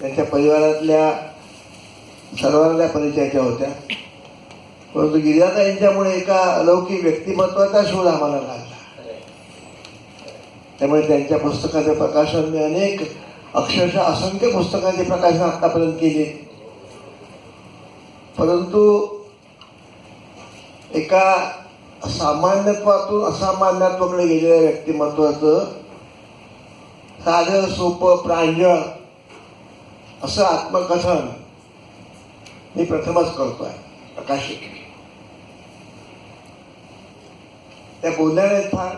त्यांच्या परिवारातल्या सर्वांना परिचयाच्या होत्या. परंतु गिरिजाताईंच्यामुळे एका अलौकिक व्यक्तिमत्वाचा शोध आम्हाला लागला. त्यामुळे त्यांच्या पुस्तकाचे प्रकाशन मी अनेक अक्षरशः असंख्य पुस्तकांचे प्रकाशन आतापर्यंत केले. परंतु एका सामान्यत्वातून असामान्यत्वाकडे गेलेल्या व्यक्तिमत्वाचं साधं सोपं प्रांजळ असं आत्मकथन मी प्रथमच करतोय प्रकाशित. त्या बोलणाऱ्या फार,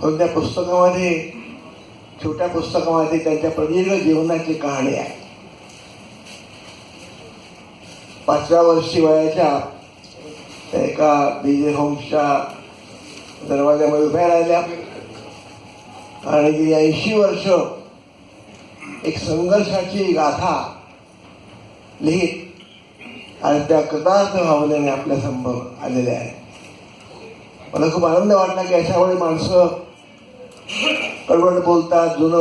पण त्या पुस्तकामध्ये, छोट्या पुस्तकामध्ये त्यांच्या प्रदीर्घ जीवनाची कहाणी आहे. 5व्या वर्षी वयाच्या त्या एका बीजे होम्सच्या दरवाज्यामध्ये उभ्या राहिल्या आणि गेली 80 वर्ष एक संघर्षाची गाथा लिहित आणि त्या कृतार्थ भावनेने आपल्या समोर आलेल्या आहेत. मला खूप आनंद वाटला की अशा वेळी माणसं कडवड बोलतात, जुनं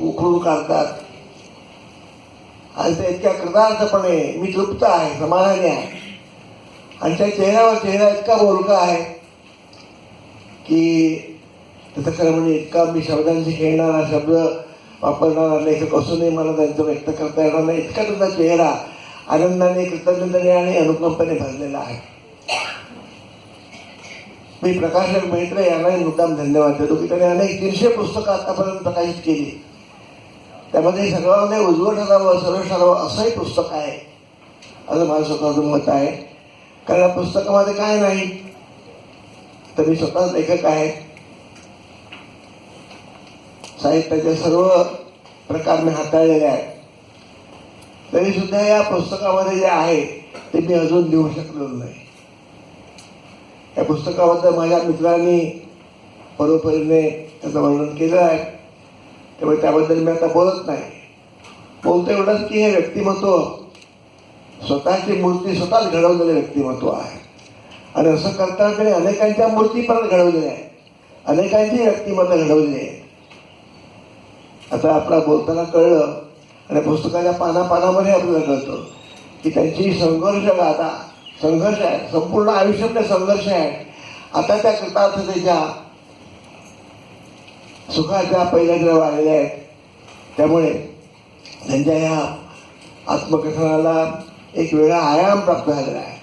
उखळून काढतात आणि ते इतक्या कृतार्थपणे मी तृप्त आहे, समाधानी आहे. आणि त्या चेहरा इतका बोलका आहे की त्याचं खरं म्हणजे इतका मी शब्दांशी खेळणारा, शब्द वापरणारा लेखक असूनही मला त्यांचं व्यक्त करता येणार नाही. इतका तुझा चेहरा आनंदाने, कृतज्ञतेने आणि अनुकंपेने भरलेला आहे. मी प्रकाशक मैत्रे यांनाही मुद्दाम धन्यवाद देतो की त्याने अनेक 300 पुस्तकं आतापर्यंत प्रकाशित केली. त्यामध्ये सर्वांना उजवं ठरावं, सरळ ठरावं असंही पुस्तक आहे असं माझं स्वतःचं मत आहे. कारण या पुस्तकामध्ये काय नाही तर मी स्वतःच लेखक आहे. साहित्याचे सर्व प्रकार मी हाताळलेले आहेत. तरी सुद्धा या पुस्तकामध्ये जे आहे ते मी अजून लिहू शकलो नाही. या पुस्तकाबद्दल माझ्या मित्रांनी परोपरीने त्याचं वर्णन केलं आहे, त्यामुळे त्याबद्दल मी आता बोलत नाही. बोलतो एवढंच की हे व्यक्तिमत्व स्वतःची मूर्ती स्वतःच घडवलेलं व्यक्तिमत्व आहे. आणि असं करताना त्याने अनेकांच्या मूर्ती पण घडवलेल्या आहेत, अनेकांची व्यक्तिमत्व घडवली आहे. आता आपला बोलताना कळलं आणि पुस्तकाच्या पानापानामध्ये आपल्याला कळतं की त्यांची संघर्ष गाथा, संघर्ष आहे, संपूर्ण आयुष्यातले संघर्ष आहे. आता त्या कृतार्थतेच्या सुखाच्या पहिल्या आलेल्या आहेत. त्यामुळे त्यांच्या या आत्मकथनाला एक वेगळा आयाम प्राप्त झालेला आहे,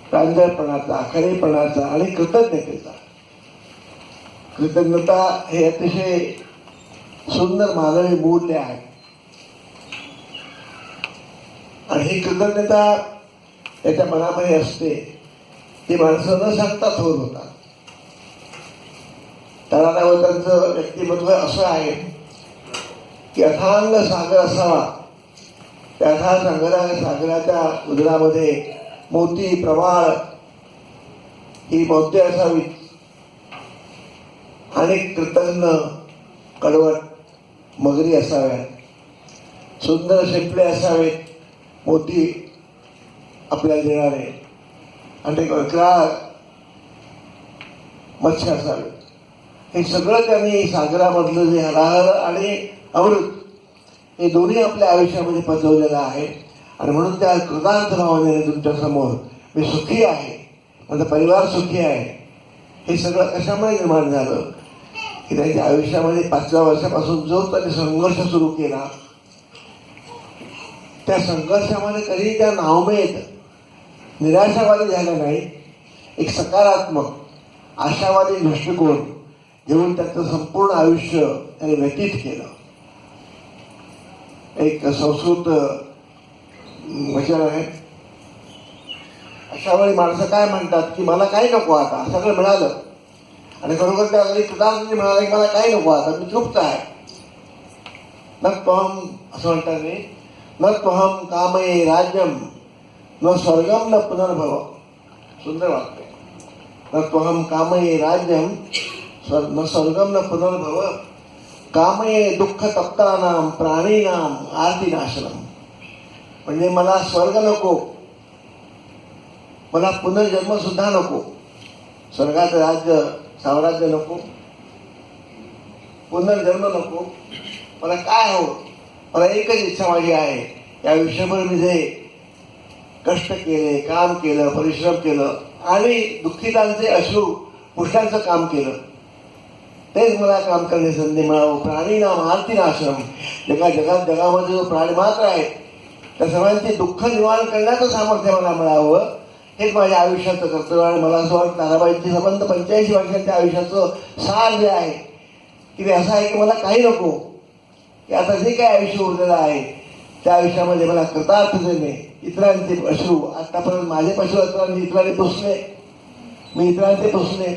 प्रांजळपणाचा, खरेपणाचा आणि कृतज्ञतेचा. कृतज्ञता हे अतिशय सुंदर मानवी मूल्य आहे आणि ही कृतज्ञता त्याच्या मनामध्ये असते. ती माणसं न सांगता थोर होतात. तारानावतांचं व्यक्तिमत्व असं आहे की अथांग सागर असावा, त्या अथांग सागराच्या उदरामध्ये मोती प्रवाळ ही मौद्य असावी आणि कृतज्ञ कडवट मगरी असाव्यात. सुंदर शिंपले असावेत, मोती आपल्याला देणारे, आणि विक्राळ मत्स्य असावे. हे सगळं त्यांनी सागरामधलं जे हराहर आणि अमृत हे दोन्ही आपल्या आयुष्यामध्ये पचवलेलं आहे. आणि म्हणून त्या कृतार्थ भावनेने तुमच्या समोर मी सुखी आहे, माझा परिवार सुखी आहे. हे सगळं कशामुळे निर्माण झालं की त्यांच्या आयुष्यामध्ये 5व्या वर्षापासून जो त्यांनी संघर्ष सुरू केला, त्या संघर्षामध्ये कधी त्या नावमेद निराशावादी झाल्या नाही. एक सकारात्मक आशावादी दृष्टिकोन घेऊन त्याचं संपूर्ण आयुष्य त्याने व्यतीत केलं. एक संस्कृत वचन आहे, अशा वेळी माणसं काय म्हणतात की मला काही नको, आता सगळं मिळालं. आणि खरोखर त्या अगदी कृतार्थाने म्हणाले की मला काही नको, आता मी तृप्त आहे. न त्वहम असं म्हणतात मी, न त्वहम कामये राज्यम न स्वर्गम न पुनर्भव. सुंदर वाक्य. न त्वहम कामये राज्यम न स्वर्गम न पुनर्भव कामये दुःख तप्तानाम प्राणीनाम आर्तिनाशनम. म्हणजे मला स्वर्ग नको, मला पुनर्जन्म सुद्धा नको, स्वर्गाचं राज्य साम्राज्य नको, पुनर्जन्म नको. मला काय हवं मला एकच इच्छा माझी आहे, या आयुष्यभर मी जे कष्ट केले, काम केलं, परिश्रम केलं आणि दुःखितांचे अश्रू पुसण्याचं काम केलं, तेच मला काम करण्याची संधी मिळावं. प्राणीनाम आर्तिनाशम, जगामध्ये जो प्राणी मात्र आहे त्या सर्वांचे दुःख निवारण करण्याचं सामर्थ्य मला मिळावं, हेच माझ्या आयुष्याचं कर्तव्य. आणि मला असं वाटतं ताराबाईंची संबंध 85 वर्षांच्या आयुष्याचं सार जे आहे की ते असं आहे की मला काही नको, की आता जे काही आयुष्य उरलेलं आहे त्या आयुष्यामध्ये मला कृतार्थतेने इतरांचे अश्रू, आतापर्यंत माझे अश्रू इतरांनी पुसले, मी इतरांचे पुसले.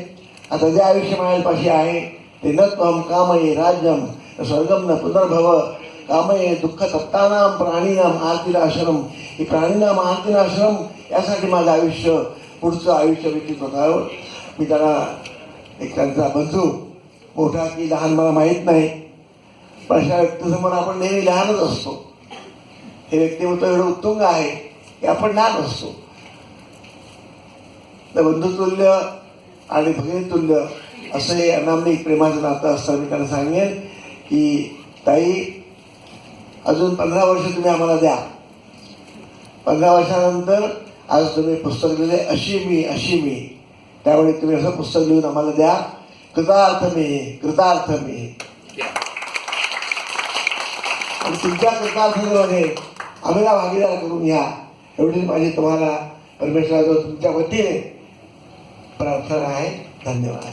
आता जे आयुष्य माझ्यापाशी आहे ते न त्वं कामये राज्यम स्वर्गम न पुनर्भव कामये दुःख तप्तानाम प्राणीनाम आर्तिनाशनम. हे प्राणीनाम आर्तिनाशनम यासाठी माझं आयुष्य, पुढचं आयुष्य व्यतीत होतं. मी त्यांना एक त्यांचा बंधू, मोठा की लहान मला माहीत नाही, पण अशा व्यक्तीसमोर आपण नेहमी लहानच असतो. हे व्यक्तिमत्व एवढं उत्तुंग आहे की आपण लहान असतो. तर बंधुतुल्य आणि भगिनीतुल्य असं हे अनामिक प्रेमाचं नातं असतं. मी त्यांना सांगेन की ताई, अजून 15 वर्ष तुम्ही आम्हाला द्या. 15 वर्षानंतर आज तुम्ही पुस्तक लिहिले अशी मी, त्यावेळी तुम्ही असं पुस्तक लिहून आम्हाला द्या. कृतार्थ मी. आणि तुमच्या कृतार्थतेमध्ये आम्हाला भागीदार करून घ्या, एवढीच माझी तुम्हाला परमेश्वराजवळ तुमच्या वतीने प्रार्थना आहे. धन्यवाद.